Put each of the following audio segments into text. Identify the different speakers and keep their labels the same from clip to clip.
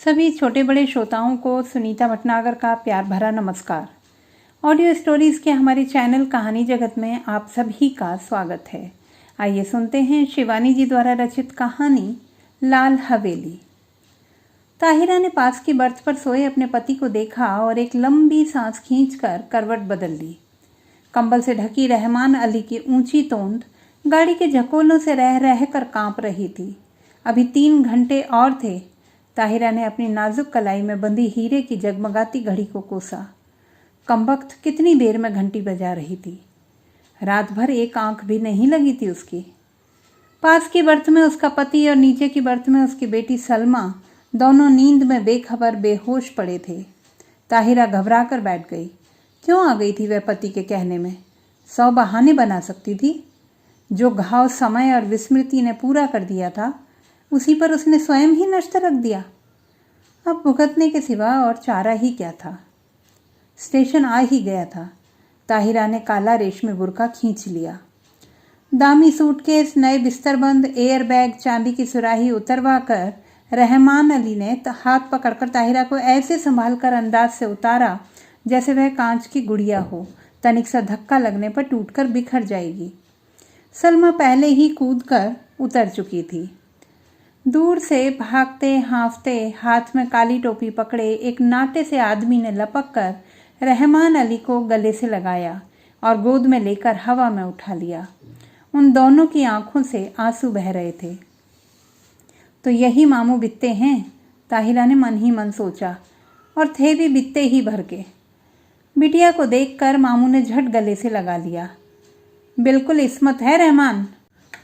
Speaker 1: सभी छोटे बड़े श्रोताओं को सुनीता भटनागर का प्यार भरा नमस्कार। ऑडियो स्टोरीज के हमारे चैनल कहानी जगत में आप सभी का स्वागत है। आइए सुनते हैं शिवानी जी द्वारा रचित कहानी लाल हवेली। ताहिरा ने पास की बर्थ पर सोए अपने पति को देखा और एक लंबी सांस खींचकर करवट बदल ली। कंबल से ढकी रहमान अली की ऊंची तोंद गाड़ी के झकोलों से रह रह कर कांप रही थी। अभी 3 घंटे और थे। ताहिरा ने अपनी नाजुक कलाई में बंधी हीरे की जगमगाती घड़ी को कोसा। कमबख्त कितनी देर में घंटी बजा रही थी। रात भर एक आंख भी नहीं लगी थी उसकी। पास की बर्थ में उसका पति और नीचे की बर्थ में उसकी बेटी सलमा दोनों नींद में बेखबर बेहोश पड़े थे। ताहिरा घबरा कर बैठ गई। क्यों आ गई थी वह पति के कहने में? 100 बहाने बना सकती थी। जो घाव समय और विस्मृति ने पूरा कर दिया था उसी पर उसने स्वयं ही नष्ट रख दिया। अब भुगतने के सिवा और चारा ही क्या था। स्टेशन आ ही गया था। ताहिरा ने काला रेशमी बुर्का खींच लिया। दामी सूटकेस, नए बिस्तरबंद, एयर बैग, चांदी की सुराही उतरवा कर रहमान अली ने हाथ पकड़कर ताहिरा को ऐसे संभाल कर अंदाज से उतारा जैसे वह कांच की गुड़िया हो, तनिक सा धक्का लगने पर टूटकर बिखर जाएगी। सलमा पहले ही कूद कर उतर चुकी थी। दूर से भागते हांफते हाथ में काली टोपी पकड़े एक नाटे से आदमी ने लपक कर रहमान अली को गले से लगाया और गोद में लेकर हवा में उठा लिया। उन दोनों की आंखों से आंसू बह रहे थे। तो यही मामू बित्ते हैं, ताहिरा ने मन ही मन सोचा, और थे भी बित्ते ही भर के। बिटिया को देखकर मामू ने झट गले से लगा लिया। बिल्कुल इस्मत है रहमान,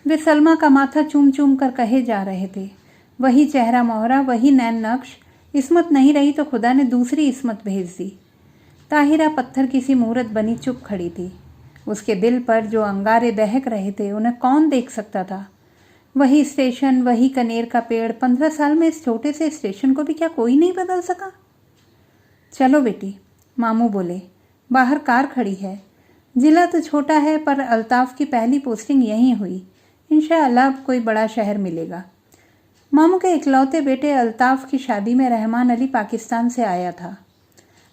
Speaker 1: वे सलमा का माथा चूम चूम कर कहे जा रहे थे। वही चेहरा मोहरा, वही नैन नक्श। इस्मत नहीं रही तो खुदा ने दूसरी इस्मत भेज दी। ताहिरा पत्थर की सी मूरत बनी चुप खड़ी थी। उसके दिल पर जो अंगारे दहक रहे थे उन्हें कौन देख सकता था। वही स्टेशन, वही कनेर का पेड़। 15 साल में इस छोटे से स्टेशन को भी क्या कोई नहीं बदल सका? चलो बेटी, मामू बोले। बाहर कार खड़ी है। जिला तो छोटा है पर अल्ताफ की पहली पोस्टिंग यहीं हुई। इंशाअल्लाह अब कोई बड़ा शहर मिलेगा। मामू के इकलौते बेटे अल्ताफ की शादी में रहमान अली पाकिस्तान से आया था।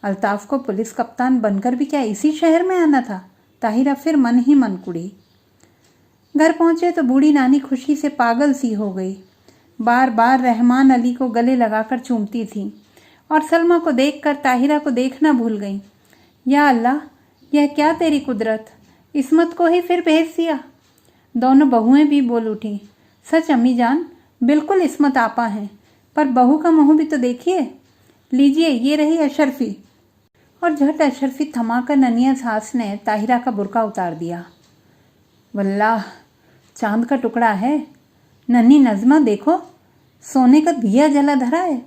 Speaker 1: अल्ताफ को पुलिस कप्तान बनकर भी क्या इसी शहर में आना था? ताहिरा फिर मन ही मन कुड़ी। घर पहुंचे तो बूढ़ी नानी खुशी से पागल सी हो गई। बार बार रहमान अली को गले लगाकर चूमती थी और सलमा को देखकर ताहिरा को देखना भूल गई। या अल्लाह, यह क्या तेरी कुदरत, इस्मत को ही फिर भेज दिया। दोनों बहुएं भी बोल उठी। सच अम्मी जान, बिल्कुल इस्मत आपा हैं, पर बहू का मुंह भी तो देखिए। लीजिए, ये रही अशरफी। और झट अशरफी थमाकर ननिया सास ने ताहिरा का बुर्का उतार दिया। वल्लाह, चांद का टुकड़ा है। नन्ही नज़मा देखो, सोने का दिया जला धरा है।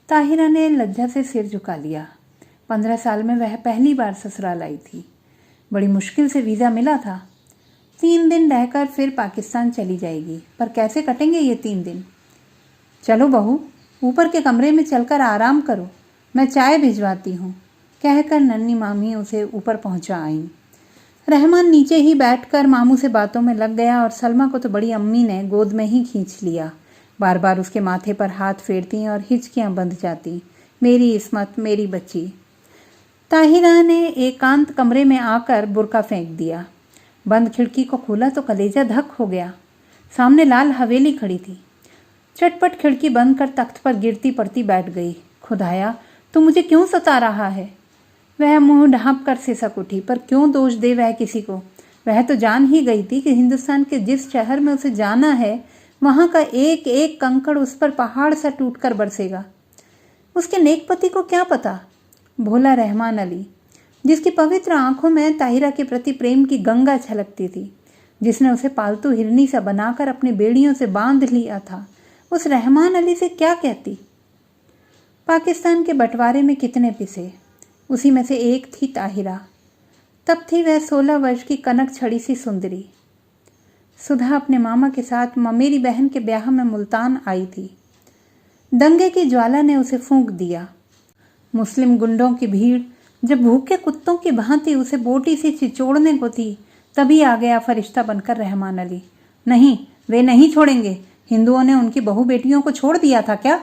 Speaker 1: ताहिरा ने लज्जा से सिर झुका लिया। 15 साल में वह पहली बार ससुराल आई थी। बड़ी मुश्किल से वीज़ा मिला था। 3 दिन रहकर फिर पाकिस्तान चली जाएगी, पर कैसे कटेंगे ये 3 दिन? चलो बहू, ऊपर के कमरे में चलकर आराम करो, मैं चाय भिजवाती हूँ, कहकर नन्ही मामी उसे ऊपर पहुँचा आईं। रहमान नीचे ही बैठकर मामू से बातों में लग गया और सलमा को तो बड़ी अम्मी ने गोद में ही खींच लिया। बार बार उसके माथे पर हाथ फेरती और हिचकियाँ बंध जाती। मेरी इस्मत, मेरी बच्ची। ताहिरा ने एकांत कमरे में आकर बुर्का फेंक दिया। बंद खिड़की को खोला तो कलेजा धक हो गया। सामने लाल हवेली खड़ी थी। चटपट खिड़की बंद कर तख्त पर गिरती पड़ती बैठ गई। खुदाया, तू मुझे क्यों सता रहा है? वह मुंह ढांप कर सिसक उठी। पर क्यों दोष दे वह किसी को? वह तो जान ही गई थी कि हिंदुस्तान के जिस शहर में उसे जाना है वहाँ का एक एक कंकड़ उस पर पहाड़ सा टूट कर बरसेगा। उसके नेक पति को क्या पता? भोला रहमान अली, जिसकी पवित्र आंखों में ताहिरा के प्रति प्रेम की गंगा छलकती थी, जिसने उसे पालतू हिरनी सा बनाकर अपनी बेड़ियों से बांध लिया था, उस रहमान अली से क्या कहती? पाकिस्तान के बंटवारे में कितने पिसे, उसी में से एक थी ताहिरा। तब थी वह 16 वर्ष की कनक छड़ी सी सुंदरी। सुधा अपने मामा के साथ ममेरी बहन के ब्याह में मुल्तान आई थी। दंगे की ज्वाला ने उसे फूंक दिया। मुस्लिम गुंडों की भीड़ जब भूखे कुत्तों की भांति उसे बोटी से चिचोड़ने को थी, तभी आ गया फरिश्ता बनकर रहमान अली। नहीं, वे नहीं छोड़ेंगे। हिंदुओं ने उनकी बहू बेटियों को छोड़ दिया था क्या?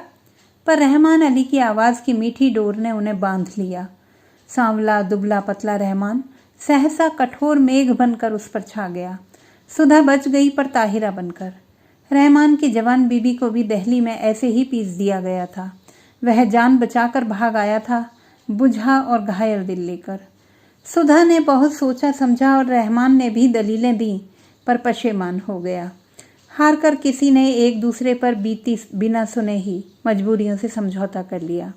Speaker 1: पर रहमान अली की आवाज़ की मीठी डोर ने उन्हें बांध लिया। सांवला दुबला पतला रहमान सहसा कठोर मेघ बनकर उस पर छा गया। सुधा बच गई पर ताहिरा बनकर। रहमान की जवान बीबी को भी दहली में ऐसे ही पीस दिया गया था। वह जान बचाकर भाग आया था, बुझा और घायल दिल लेकर। सुधा ने बहुत सोचा समझा और रहमान ने भी दलीलें दी, पर पशेमान हो गया। हार कर किसी ने एक दूसरे पर बीती बिना सुने ही मजबूरियों से समझौता कर लिया।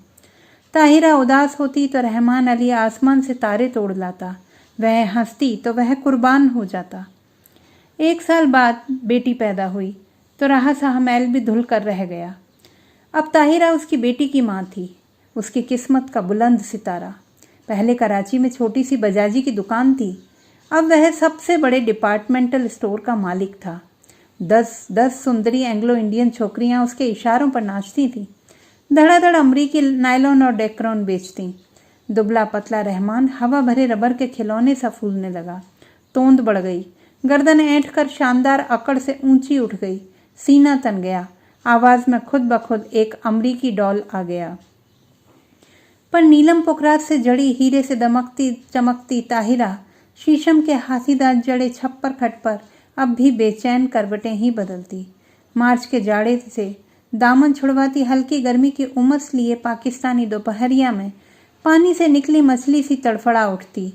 Speaker 1: ताहिरा उदास होती तो रहमान अली आसमान से तारे तोड़ लाता, वह हंसती तो वह कुर्बान हो जाता। 1 साल बाद बेटी पैदा हुई तो रहा सहा मैल भी धुल कर रह गया। अब ताहिरा उसकी बेटी की माँ थी, उसकी किस्मत का बुलंद सितारा। पहले कराची में छोटी सी बजाजी की दुकान थी, अब वह सबसे बड़े डिपार्टमेंटल स्टोर का मालिक था। 10 सुंदरी एंग्लो इंडियन छोकरियां उसके इशारों पर नाचती थीं। धड़ाधड़ अमरीकी नायलॉन और डेक्रोन बेचती। दुबला पतला रहमान हवा भरे रबर के खिलौने सा फूलने लगा। तोंद बढ़ गई, गर्दन ऐंठ कर शानदार अकड़ से ऊंची उठ गई, सीना तन गया। आवाज में खुद ब खुद एक अमरीकी डॉल आ गया। पर नीलम पुकरात से जड़ी हीरे से दमकती चमकती ताहिरा शीशम के हाथीदार जड़े छप्पर खट पर अब भी बेचैन करवटें ही बदलती। मार्च के जाड़े से दामन छुड़वाती हल्की गर्मी की उमस लिए पाकिस्तानी दोपहरिया में पानी से निकली मछली सी तड़फड़ा उठती।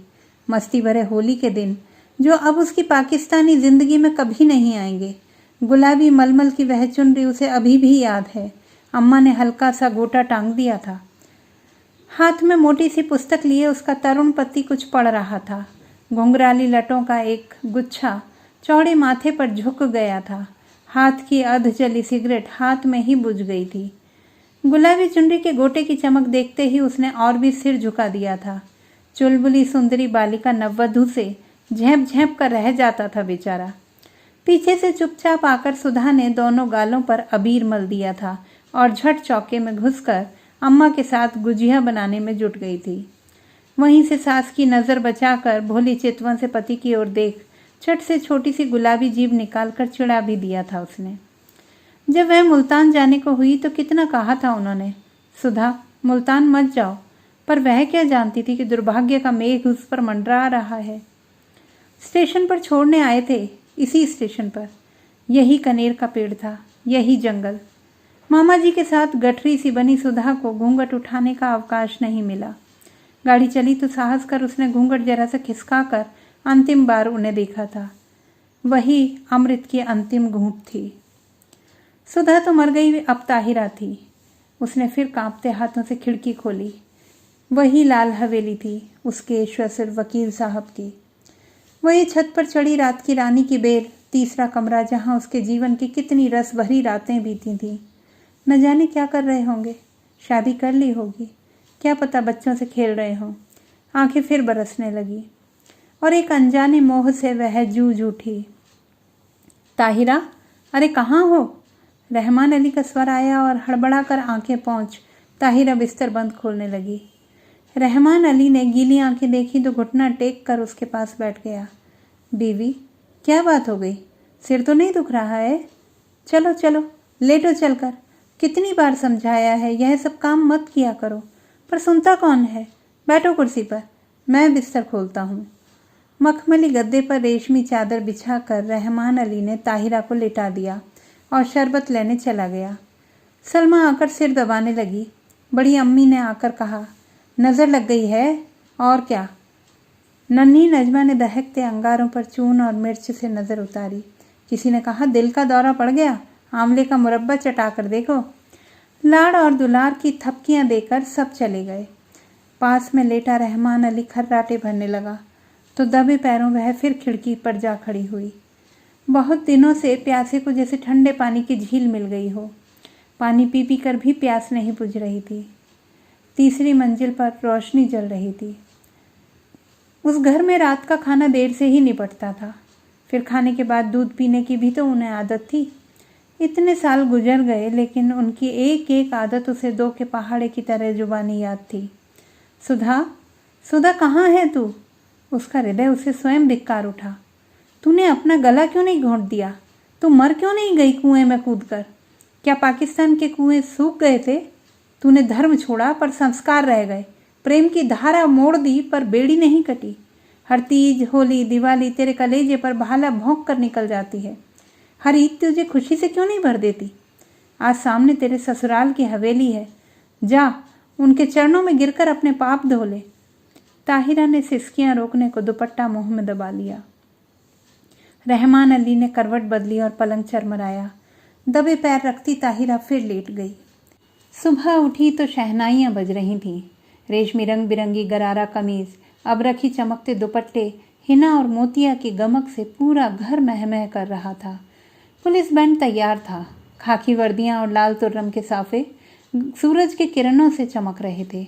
Speaker 1: मस्ती भरे होली के दिन जो अब उसकी पाकिस्तानी जिंदगी में कभी नहीं आएंगे। गुलाबी मलमल की वह चुनरी उसे अभी भी याद है। अम्मा ने हल्का सा गोटा टांग दिया था। हाथ में मोटी सी पुस्तक लिए उसका तरुण पति कुछ पढ़ रहा था। घुंघराली लटों का एक गुच्छा चौड़े माथे पर झुक गया था। हाथ की अध जली सिगरेट हाथ में ही बुझ गई थी। गुलाबी चुनरी के गोटे की चमक देखते ही उसने और भी सिर झुका दिया था। चुलबुली सुंदरी बालिका नववधू से झेप झेप कर रह जाता था बेचारा। पीछे से चुपचाप आकर सुधा ने दोनों गालों पर अबीर मल दिया था और झट चौके में घुसकर अम्मा के साथ गुजिया बनाने में जुट गई थी। वहीं से सास की नज़र बचाकर भोली चितवन से पति की ओर देख चट से छोटी सी गुलाबी जीभ निकालकर चिढ़ा भी दिया था उसने। जब वह मुल्तान जाने को हुई तो कितना कहा था उन्होंने, सुधा मुल्तान मत जाओ, पर वह क्या जानती थी कि दुर्भाग्य का मेघ उस पर मंडरा रहा है। स्टेशन पर छोड़ने आए थे, इसी स्टेशन पर। यही कनेर का पेड़ था, यही जंगल। मामा जी के साथ गठरी सी बनी सुधा को घूंघट उठाने का अवकाश नहीं मिला। गाड़ी चली तो साहस कर उसने घूंघट जरा सा खिसका कर अंतिम बार उन्हें देखा था। वही अमृत की अंतिम घूंट थी। सुधा तो मर गई, अब ताहिरा थी। उसने फिर कांपते हाथों से खिड़की खोली। वही लाल हवेली थी उसके ससुर वकील साहब की। वही छत पर चढ़ी रात की रानी की बेल, तीसरा कमरा जहां उसके जीवन की कितनी रस भरी रातें बीती थीं। न जाने क्या कर रहे होंगे, शादी कर ली होगी, क्या पता बच्चों से खेल रहे हों। आंखें फिर बरसने लगी और एक अनजाने मोह से वह जूझ उठी। ताहिरा, अरे कहाँ हो? रहमान अली का स्वर आया और हड़बड़ा कर आंखें पहुँच ताहिरा बिस्तर बंद खोलने लगी। रहमान अली ने गीली आंखें देखी तो घुटना टेक कर उसके पास बैठ गया। बीवी, क्या बात हो गई? सिर तो नहीं दुख रहा है? चलो चलो लेटो चलकर। कितनी बार समझाया है यह सब काम मत किया करो, पर सुनता कौन है। बैठो कुर्सी पर, मैं बिस्तर खोलता हूँ। मखमली गद्दे पर रेशमी चादर बिछाकर रहमान अली ने ताहिरा को लिटा दिया और शरबत लेने चला गया। सलमा आकर सिर दबाने लगी। बड़ी अम्मी ने आकर कहा, नज़र लग गई है और क्या। नन्ही नजमा ने दहकते अंगारों पर चून और मिर्च से नज़र उतारी। किसी ने कहा, दिल का दौरा पड़ गया, आंवले का मुरब्बा चटा कर देखो। लाड़ और दुलार की थपकियां देकर सब चले गए। पास में लेटा रहमान अली खर्राटे भरने लगा तो दबे पैरों वह फिर खिड़की पर जा खड़ी हुई। बहुत दिनों से प्यासे को जैसे ठंडे पानी की झील मिल गई हो। पानी पी पी कर भी प्यास नहीं बुझ रही थी। तीसरी मंजिल पर रोशनी जल रही थी। उस घर में रात का खाना देर से ही निपटता था। फिर खाने के बाद दूध पीने की भी तो उन्हें आदत थी। इतने साल गुजर गए लेकिन उनकी एक एक आदत उसे दो के पहाड़े की तरह जुबानी याद थी। सुधा, सुधा कहाँ है तू? उसका हृदय उसे स्वयं धिक्कार उठा। तूने अपना गला क्यों नहीं घोंट दिया? तू मर क्यों नहीं गई कुएं में कूदकर? क्या पाकिस्तान के कुएं सूख गए थे? तूने धर्म छोड़ा पर संस्कार रह गए, प्रेम की धारा मोड़ दी पर बेड़ी नहीं कटी। हर तीज, होली, दिवाली तेरे कलेजे पर भाला भौंक कर निकल जाती है। हर ईद तुझे खुशी से क्यों नहीं भर देती? आज सामने तेरे ससुराल की हवेली है, जा उनके चरणों में गिरकर अपने पाप धो ले। ताहिरा ने सिसकियां रोकने को दुपट्टा मुंह में दबा लिया। रहमान अली ने करवट बदली और पलंग चरमराया। दबे पैर रखती ताहिरा फिर लेट गई। सुबह उठी तो शहनाइयाँ बज रही थीं। रेशमी रंग बिरंगी गरारा कमीज, अबरखी चमकते दुपट्टे, हिना और मोतिया की गमक से पूरा घर महमह कर रहा था। पुलिस बैंड तैयार था। खाकी वर्दियाँ और लाल तुर्रम के साफे सूरज के किरणों से चमक रहे थे।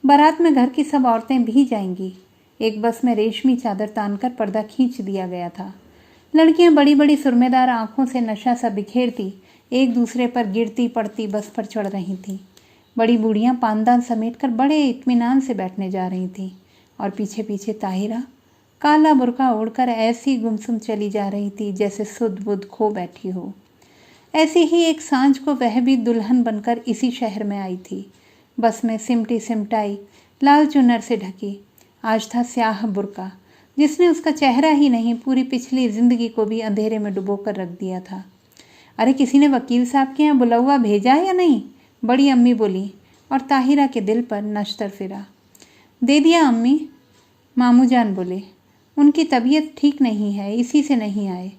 Speaker 1: बारात में घर की सब औरतें भी जाएंगी। एक बस में रेशमी चादर तानकर पर्दा खींच दिया गया था। लड़कियां बड़ी बड़ी सुरमेदार आंखों से नशा सा बिखेरती एक दूसरे पर गिरती पड़ती बस पर चढ़ रही थीं। बड़ी बूढ़ियां पानदान समेटकर बड़े इत्मीनान से बैठने जा रही थीं और पीछे पीछे ताहिरा काला बुर्का ओढ़कर ऐसी गुमसुम चली जा रही थी जैसे सुध बुध खो बैठी हो। ऐसी ही एक सांझ को वह भी दुल्हन बनकर इसी शहर में आई थी। बस में सिमटी सिमटाई लाल चुनर से ढकी। आज था स्याह बुर्का जिसने उसका चेहरा ही नहीं पूरी पिछली जिंदगी को भी अंधेरे में डुबो कर रख दिया था। अरे किसी ने वकील साहब के यहाँ बुलौआ भेजा या नहीं? बड़ी अम्मी बोली और ताहिरा के दिल पर नश्तर फिरा। दे दिया अम्मी, मामू जान बोले। उनकी तबीयत ठीक नहीं है, इसी से नहीं आए।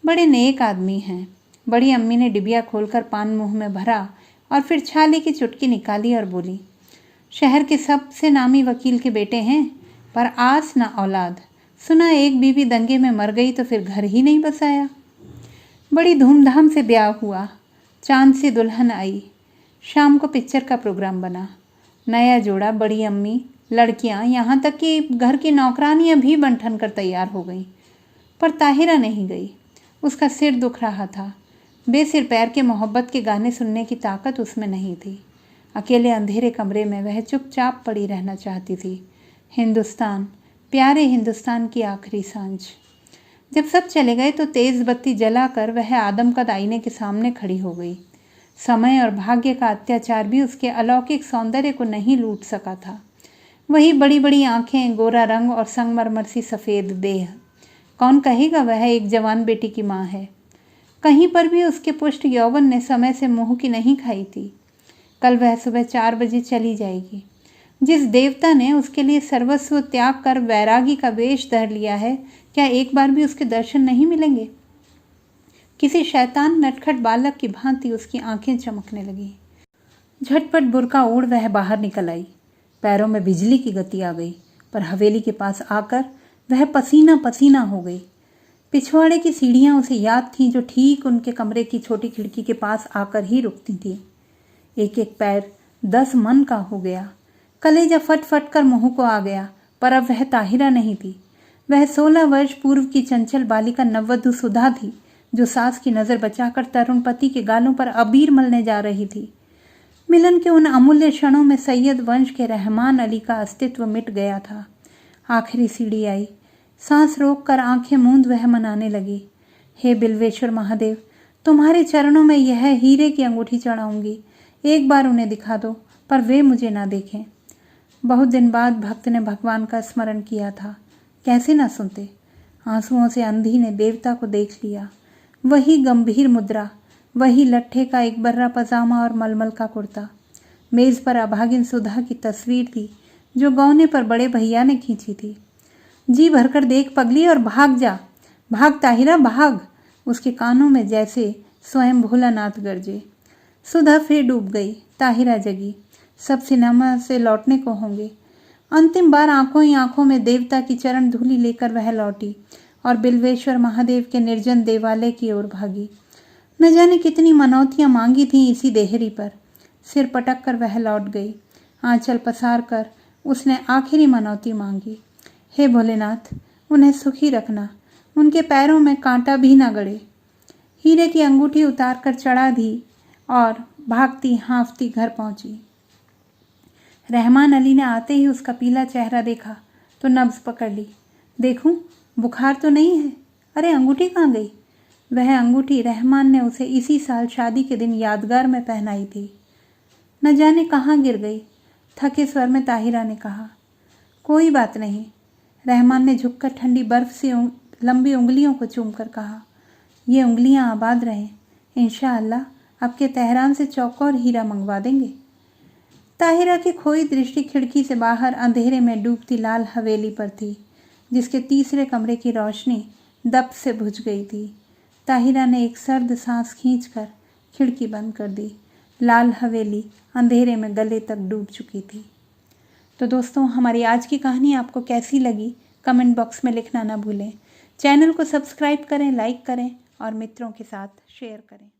Speaker 1: बड़े नेक आदमी हैं। बड़ी अम्मी ने डिबिया खोलकर पान मुंह में भरा और फिर छाले की चुटकी निकाली और बोली, शहर के सबसे नामी वकील के बेटे हैं, पर आस न औलाद। सुना एक बीवी दंगे में मर गई तो फिर घर ही नहीं बसाया। बड़ी धूमधाम से ब्याह हुआ। चांद से दुल्हन आई। शाम को पिक्चर का प्रोग्राम बना। नया जोड़ा, बड़ी अम्मी, लड़कियां, यहाँ तक कि घर की नौकरानियां भी बन ठन कर तैयार हो गईं। पर ताहिरा नहीं गई। उसका सिर दुख रहा था। बेसिर पैर के मोहब्बत के गाने सुनने की ताकत उसमें नहीं थी। अकेले अंधेरे कमरे में वह चुपचाप पड़ी रहना चाहती थी। हिंदुस्तान, प्यारे हिंदुस्तान की आखिरी सांझ। जब सब चले गए तो तेज़ बत्ती जलाकर वह आदमकद आईने के सामने खड़ी हो गई। समय और भाग्य का अत्याचार भी उसके अलौकिक सौंदर्य को नहीं लूट सका था। वही बड़ी बड़ी आंखें, गोरा रंग और संगमरमर सी सफ़ेद देह। कौन कहेगा वह एक जवान बेटी की माँ है? कहीं पर भी उसके पुष्ट यौवन ने समय से मुँह की नहीं खाई थी। कल वह सुबह 4 बजे चली जाएगी। जिस देवता ने उसके लिए सर्वस्व त्याग कर वैरागी का वेश धर लिया है, क्या एक बार भी उसके दर्शन नहीं मिलेंगे? किसी शैतान नटखट बालक की भांति उसकी आंखें चमकने लगी। झटपट बुर्का ओढ़ वह बाहर निकल आई। पैरों में बिजली की गति आ गई, पर हवेली के पास आकर वह पसीना पसीना हो गई। पिछवाड़े की सीढ़ियां उसे याद थीं जो ठीक उनके कमरे की छोटी खिड़की के पास आकर ही रुकती थीं। एक एक पैर 10 मन का हो गया। कलेजा फट फट कर मुंह को आ गया, पर अब वह ताहिरा नहीं थी। वह 16 वर्ष पूर्व की चंचल बालिका नववधु सुधा थी, जो सास की नज़र बचाकर तरुण पति के गालों पर अबीर मलने जा रही थी। मिलन के उन अमूल्य क्षणों में सैयद वंश के रहमान अली का अस्तित्व मिट गया था। आखिरी सीढ़ी आई। सांस रोक कर आंखें मूंद वह मनाने लगी, हे बिल्वेश्वर महादेव, तुम्हारे चरणों में यह हीरे की अंगूठी चढ़ाऊंगी। एक बार उन्हें दिखा दो, पर वे मुझे ना देखें। बहुत दिन बाद भक्त ने भगवान का स्मरण किया था। कैसे ना सुनते? आंसुओं से अंधी ने देवता को देख लिया। वही गंभीर मुद्रा, वही लट्ठे का एक बर्रा पजामा और मलमल का कुर्ता। मेज़ पर अभागिन सुधा की तस्वीर थी, जो गौने पर बड़े भैया ने खींची थी। जी भरकर देख पगली और भाग जा, भाग ताहिरा भाग। उसके कानों में जैसे स्वयं भोलानाथ गरजे। सुधा फिर डूब गई। ताहिरा जगी। सब सिनेमा से लौटने को होंगे। अंतिम बार आंखों ही आंखों में देवता की चरण धूलि लेकर वह लौटी और बिल्वेश्वर महादेव के निर्जन देवालय की ओर भागी। न जाने कितनी मनौतियां मांगी थीं इसी देहरी पर। सिर पटक कर वह लौट गई। आंचल पसार कर उसने आखिरी मनौती मांगी, हे भोलेनाथ, उन्हें सुखी रखना, उनके पैरों में कांटा भी न गड़े। हीरे की अंगूठी उतार कर चढ़ा दी और भागती हाँफती घर पहुंची। रहमान अली ने आते ही उसका पीला चेहरा देखा तो नब्ज पकड़ ली। देखूं, बुखार तो नहीं है? अरे अंगूठी कहाँ गई? वह अंगूठी रहमान ने उसे इसी साल शादी के दिन यादगार में पहनाई थी। न जाने कहाँ गिर गई। थके स्वर में ताहिरा ने कहा। कोई बात नहीं। रहमान ने झुककर ठंडी बर्फ से लंबी उंगलियों को चूमकर कहा। ये उंगलियां आबाद रहें। इंशाअल्लाह आपके तेहरान से चौकोर हीरा मंगवा देंगे। ताहिरा की खोई दृष्टि खिड़की से बाहर अंधेरे में डूबती लाल हवेली पर थी, जिसके तीसरे कमरे की रोशनी दब से बुझ गई थी। ताहिरा ने एक सर्द सांस खींचकर खिड़की बंद कर दी। लाल हवेली अंधेरे में गले तक डूब चुकी थी। तो दोस्तों, हमारी आज की कहानी आपको कैसी लगी कमेंट बॉक्स में लिखना ना भूलें। चैनल को सब्सक्राइब करें, लाइक करें और मित्रों के साथ शेयर करें।